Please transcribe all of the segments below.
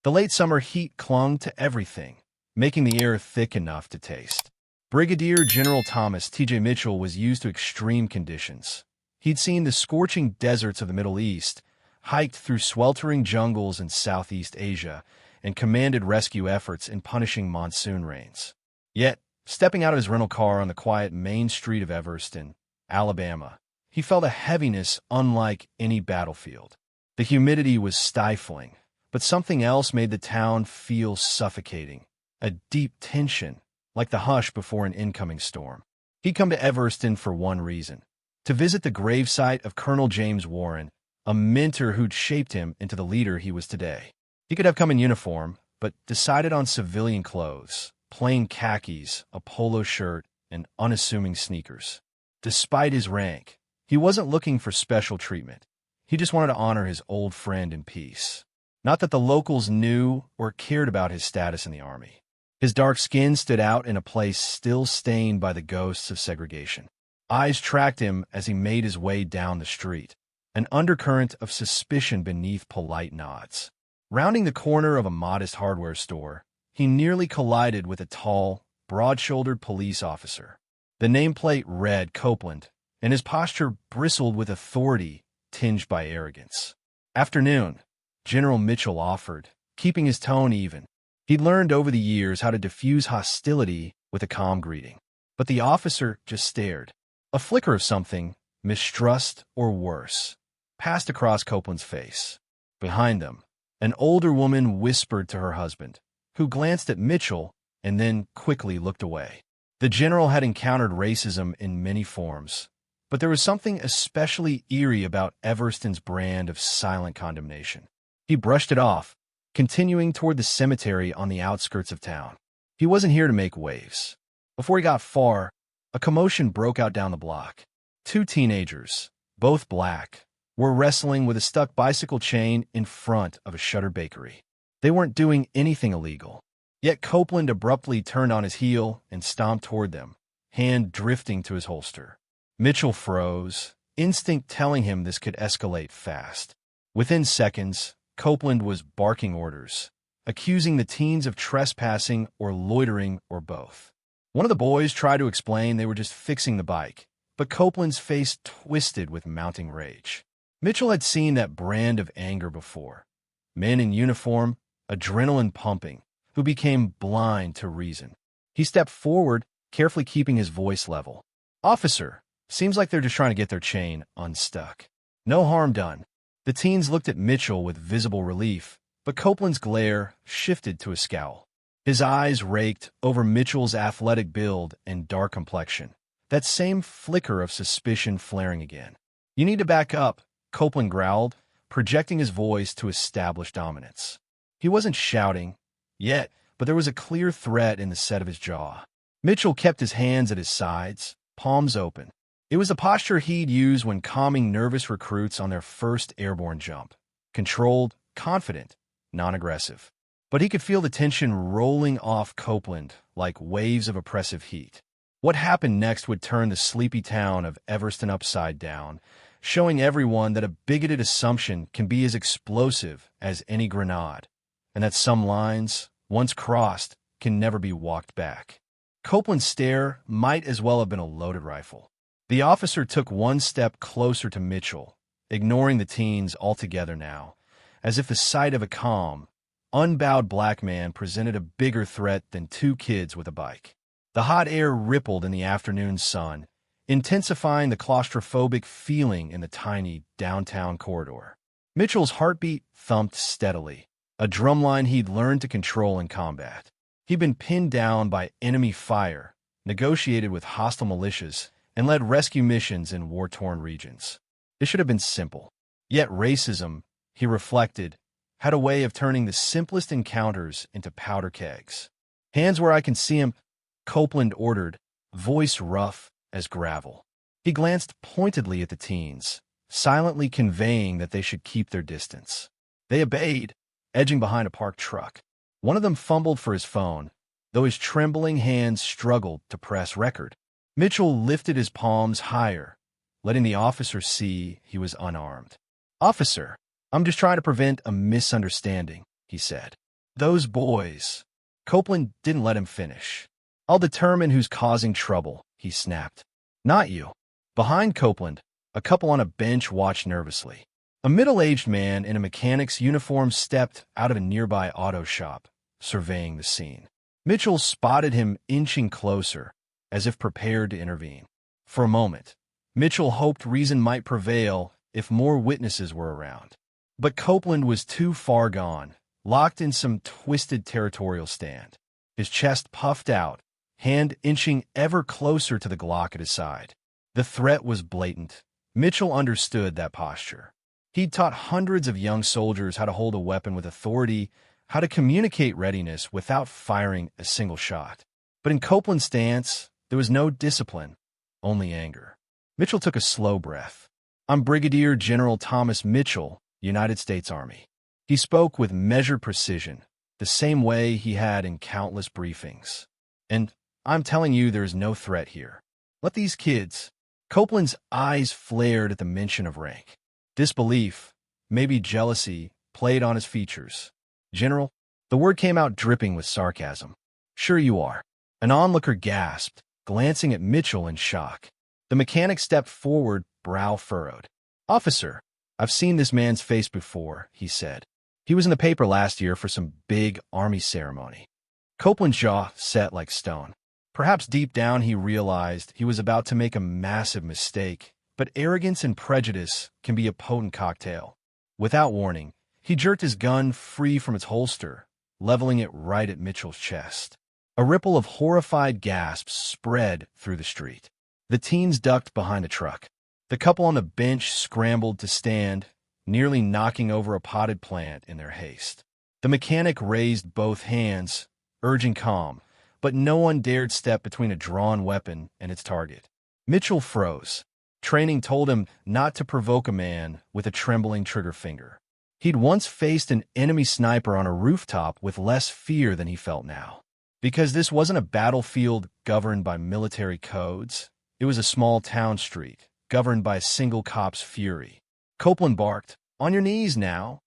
The late summer heat clung to everything, making the air thick enough to taste. Brigadier General Thomas T.J. Mitchell was used to extreme conditions. He'd seen the scorching deserts of the Middle East, hiked through sweltering jungles in Southeast Asia, and commanded rescue efforts in punishing monsoon rains. Yet, stepping out of his rental car on the quiet main street of Evanston, Alabama, he felt a heaviness unlike any battlefield. The humidity was stifling, but something else made the town feel suffocating, a deep tension, like the hush before an incoming storm. He'd come to Evanston for one reason: to visit the gravesite of Colonel James Warren, a mentor who'd shaped him into the leader he was today. He could have come in uniform, but decided on civilian clothes, plain khakis, a polo shirt, and unassuming sneakers. Despite his rank, he wasn't looking for special treatment. He just wanted to honor his old friend in peace. Not that the locals knew or cared about his status in the Army. His dark skin stood out in a place still stained by the ghosts of segregation. Eyes tracked him as he made his way down the street, an undercurrent of suspicion beneath polite nods. Rounding the corner of a modest hardware store, he nearly collided with a tall, broad-shouldered police officer. The nameplate read Copeland, and his posture bristled with authority tinged by arrogance. "Afternoon," General Mitchell offered, keeping his tone even. He'd learned over the years how to diffuse hostility with a calm greeting. But the officer just stared. A flicker of something, mistrust or worse, passed across Copeland's face. Behind them, an older woman whispered to her husband, who glanced at Mitchell and then quickly looked away. The general had encountered racism in many forms, but there was something especially eerie about Everston's brand of silent condemnation. He brushed it off, continuing toward the cemetery on the outskirts of town. He wasn't here to make waves. Before he got far, a commotion broke out down the block. Two teenagers, both black, were wrestling with a stuck bicycle chain in front of a shuttered bakery. They weren't doing anything illegal. Yet Copeland abruptly turned on his heel and stomped toward them, hand drifting to his holster. Mitchell froze, instinct telling him this could escalate fast. Within seconds, Copeland was barking orders, accusing the teens of trespassing or loitering or both. One of the boys tried to explain they were just fixing the bike, but Copeland's face twisted with mounting rage. Mitchell had seen that brand of anger before. Men in uniform, adrenaline pumping, who became blind to reason. He stepped forward, carefully keeping his voice level. "Officer, seems like they're just trying to get their chain unstuck. No harm done." The teens looked at Mitchell with visible relief, but Copeland's glare shifted to a scowl. His eyes raked over Mitchell's athletic build and dark complexion, that same flicker of suspicion flaring again. "You need to back up," Copeland growled, projecting his voice to establish dominance. He wasn't shouting yet, but there was a clear threat in the set of his jaw. Mitchell kept his hands at his sides, palms open. It was the posture he'd use when calming nervous recruits on their first airborne jump. Controlled, confident, non-aggressive. But he could feel the tension rolling off Copeland like waves of oppressive heat. What happened next would turn the sleepy town of Everston upside down, showing everyone that a bigoted assumption can be as explosive as any grenade, and that some lines, once crossed, can never be walked back. Copeland's stare might as well have been a loaded rifle. The officer took one step closer to Mitchell, ignoring the teens altogether now, as if the sight of a calm, unbowed black man presented a bigger threat than two kids with a bike. The hot air rippled in the afternoon sun, intensifying the claustrophobic feeling in the tiny downtown corridor. Mitchell's heartbeat thumped steadily, a drumline he'd learned to control in combat. He'd been pinned down by enemy fire, negotiated with hostile militias, and led rescue missions in war-torn regions. It should have been simple. Yet racism, he reflected, had a way of turning the simplest encounters into powder kegs. "Hands where I can see 'em," Copeland ordered, voice rough as gravel. He glanced pointedly at the teens, silently conveying that they should keep their distance. They obeyed, edging behind a parked truck. One of them fumbled for his phone, though his trembling hands struggled to press record. Mitchell lifted his palms higher, letting the officer see he was unarmed. "Officer, I'm just trying to prevent a misunderstanding," he said. Those boys. Copeland didn't let him finish. I'll determine who's causing trouble, he snapped. Not you. Behind Copeland, a couple on a bench watched nervously. A middle-aged man in a mechanic's uniform stepped out of a nearby auto shop, surveying the scene. Mitchell spotted him inching closer, as if prepared to intervene. For a moment, Mitchell hoped reason might prevail if more witnesses were around. But Copeland was too far gone, locked in some twisted territorial stand. His chest puffed out, hand inching ever closer to the Glock at his side. The threat was blatant. Mitchell understood that posture. He'd taught hundreds of young soldiers how to hold a weapon with authority, how to communicate readiness without firing a single shot. But in Copeland's stance, there was no discipline, only anger. Mitchell took a slow breath. I'm Brigadier General Thomas Mitchell, United States Army. He spoke with measured precision, the same way he had in countless briefings. And I'm telling you there's no threat here. Let these kids. Copeland's eyes flared at the mention of rank. Disbelief, maybe jealousy, played on his features. General, the word came out dripping with sarcasm. Sure you are. An onlooker gasped, glancing at Mitchell in shock. The mechanic stepped forward, brow furrowed. Officer, I've seen this man's face before, he said. He was in the paper last year for some big army ceremony. Copeland's jaw set like stone. Perhaps deep down he realized he was about to make a massive mistake, but arrogance and prejudice can be a potent cocktail. Without warning, he jerked his gun free from its holster, leveling it right at Mitchell's chest. A ripple of horrified gasps spread through the street. The teens ducked behind a truck. The couple on the bench scrambled to stand, nearly knocking over a potted plant in their haste. The mechanic raised both hands, urging calm, but no one dared step between a drawn weapon and its target. Mitchell froze. Training told him not to provoke a man with a trembling trigger finger. He'd once faced an enemy sniper on a rooftop with less fear than he felt now. Because this wasn't a battlefield governed by military codes, it was a small town street, governed by a single cop's fury. Copeland barked, "On your knees now."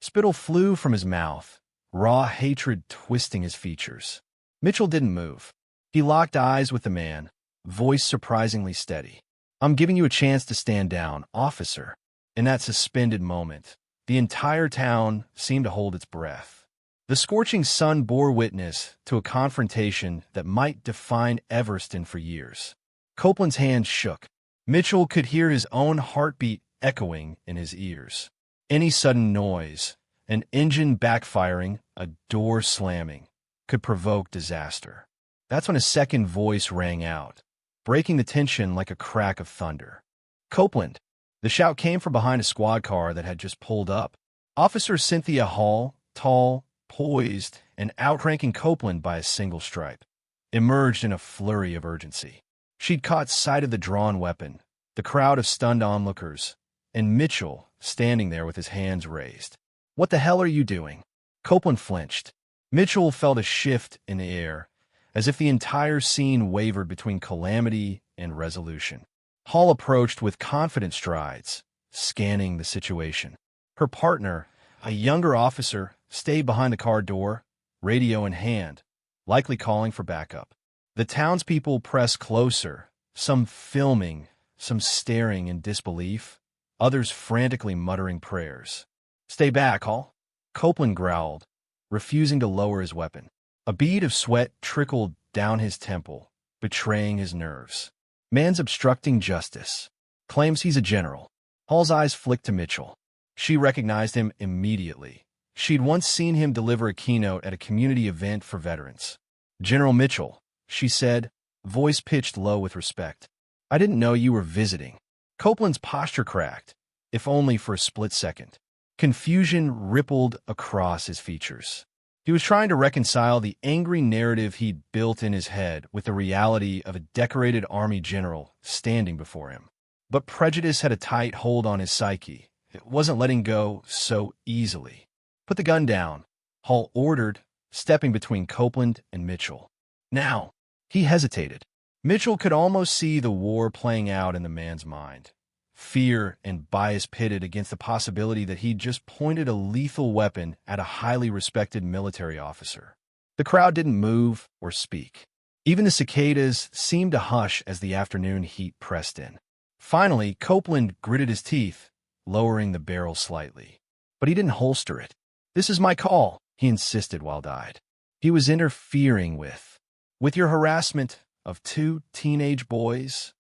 Spittle flew from his mouth, raw hatred twisting his features. Mitchell didn't move. He locked eyes with the man, voice surprisingly steady. I'm giving you a chance to stand down, officer. In that suspended moment, the entire town seemed to hold its breath. The scorching sun bore witness to a confrontation that might define Everston for years. Copeland's hand shook. Mitchell could hear his own heartbeat echoing in his ears. Any sudden noise, an engine backfiring, a door slamming, could provoke disaster. That's when a second voice rang out, breaking the tension like a crack of thunder. Copeland! The shout came from behind a squad car that had just pulled up. Officer Cynthia Hall, tall, poised, and outranking Copeland by a single stripe, emerged in a flurry of urgency. She'd caught sight of the drawn weapon, the crowd of stunned onlookers, and Mitchell standing there with his hands raised. What the hell are you doing? Copeland flinched. Mitchell felt a shift in the air, as if the entire scene wavered between calamity and resolution. Hall approached with confident strides, scanning the situation. Her partner, a younger officer, stayed behind the car door, radio in hand, likely calling for backup. The townspeople pressed closer, some filming, some staring in disbelief, others frantically muttering prayers. Stay back, Hall, Copeland growled, refusing to lower his weapon. A bead of sweat trickled down his temple, betraying his nerves. Man's obstructing justice. Claims he's a general. Hall's eyes flicked to Mitchell. She recognized him immediately. She'd once seen him deliver a keynote at a community event for veterans. General Mitchell, she said, voice pitched low with respect. I didn't know you were visiting. Copeland's posture cracked, if only for a split second. Confusion rippled across his features. He was trying to reconcile the angry narrative he'd built in his head with the reality of a decorated army general standing before him. But prejudice had a tight hold on his psyche. It wasn't letting go so easily. Put the gun down, Hall ordered, stepping between Copeland and Mitchell. Now, he hesitated. Mitchell could almost see the war playing out in the man's mind. fear and bias pitted against the possibility that he'd just pointed a lethal weapon at a highly respected military officer. The crowd didn't move or speak. Even the cicadas seemed to hush as the afternoon heat pressed in. Finally, Copeland gritted his teeth, lowering the barrel slightly. But he didn't holster it. "This is my call," he insisted while died. He was interfering with your harassment of two teenage boys.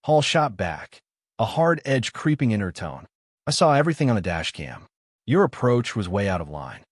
Hall shot back, a hard edge creeping in her tone. "I saw everything on the dash cam. Your approach was way out of line."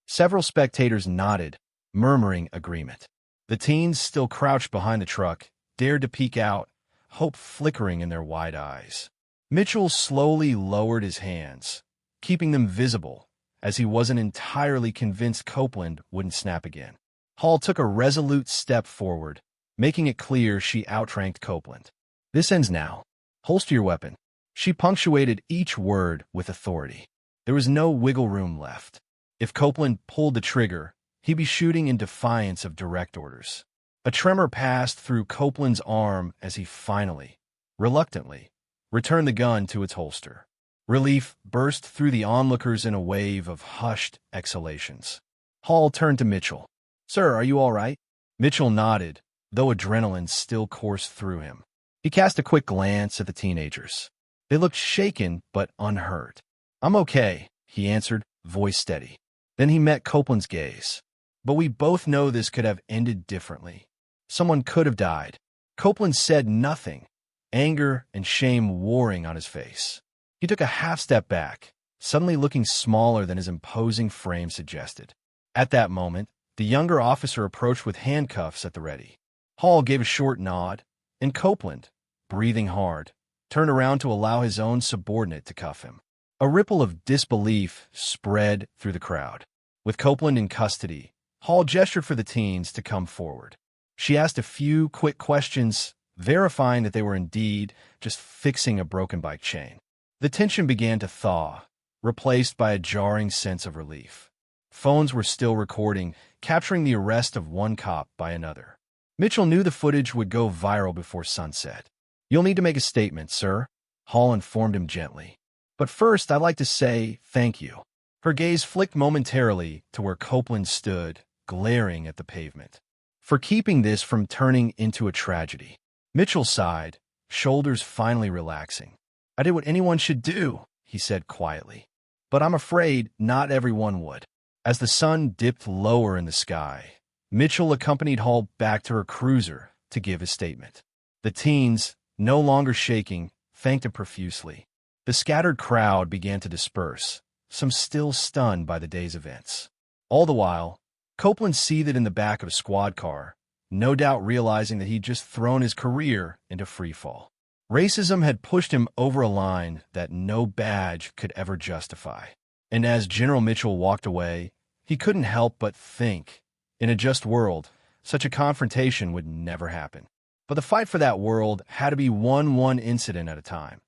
Several spectators nodded, murmuring agreement. The teens, still crouched behind the truck, dared to peek out, hope flickering in their wide eyes. Mitchell slowly lowered his hands, keeping them visible, as he wasn't entirely convinced Copeland wouldn't snap again. Hall took a resolute step forward, making it clear she outranked Copeland. "This ends now. Holster your weapon." She punctuated each word with authority. There was no wiggle room left. If Copeland pulled the trigger, he'd be shooting in defiance of direct orders. A tremor passed through Copeland's arm as he finally, reluctantly, returned the gun to its holster. Relief burst through the onlookers in a wave of hushed exhalations. Hall turned to Mitchell. "Sir, are you all right?" Mitchell nodded, though adrenaline still coursed through him. He cast a quick glance at the teenagers. They looked shaken but unhurt. "I'm okay," he answered, voice steady. Then he met Copeland's gaze. "But we both know this could have ended differently. Someone could have died." Copeland said nothing, anger and shame warring on his face. He took a half step back, suddenly looking smaller than his imposing frame suggested. At that moment, the younger officer approached with handcuffs at the ready. Hall gave a short nod, and Copeland, breathing hard, turned around to allow his own subordinate to cuff him. A ripple of disbelief spread through the crowd. With Copeland in custody, Hall gestured for the teens to come forward. She asked a few quick questions, verifying that they were indeed just fixing a broken bike chain. The tension began to thaw, replaced by a jarring sense of relief. Phones were still recording, capturing the arrest of one cop by another. Mitchell knew the footage would go viral before sunset. "You'll need to make a statement, sir," Hall informed him gently. "But first, I'd like to say thank you." Her gaze flicked momentarily to where Copeland stood, glaring at the pavement. "For keeping this from turning into a tragedy." Mitchell sighed, shoulders finally relaxing. "I did what anyone should do," he said quietly. "But I'm afraid not everyone would." As the sun dipped lower in the sky, Mitchell accompanied Hall back to her cruiser to give his statement. The teens, no longer shaking, thanked him profusely. The scattered crowd began to disperse, some still stunned by the day's events. All the while, Copeland seethed in the back of a squad car, no doubt realizing that he'd just thrown his career into freefall. Racism had pushed him over a line that no badge could ever justify. And as General Mitchell walked away, he couldn't help but think, in a just world, such a confrontation would never happen. But the fight for that world had to be won one incident at a time.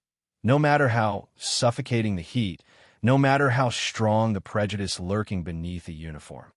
No matter how suffocating the heat, no matter how strong the prejudice lurking beneath the uniform.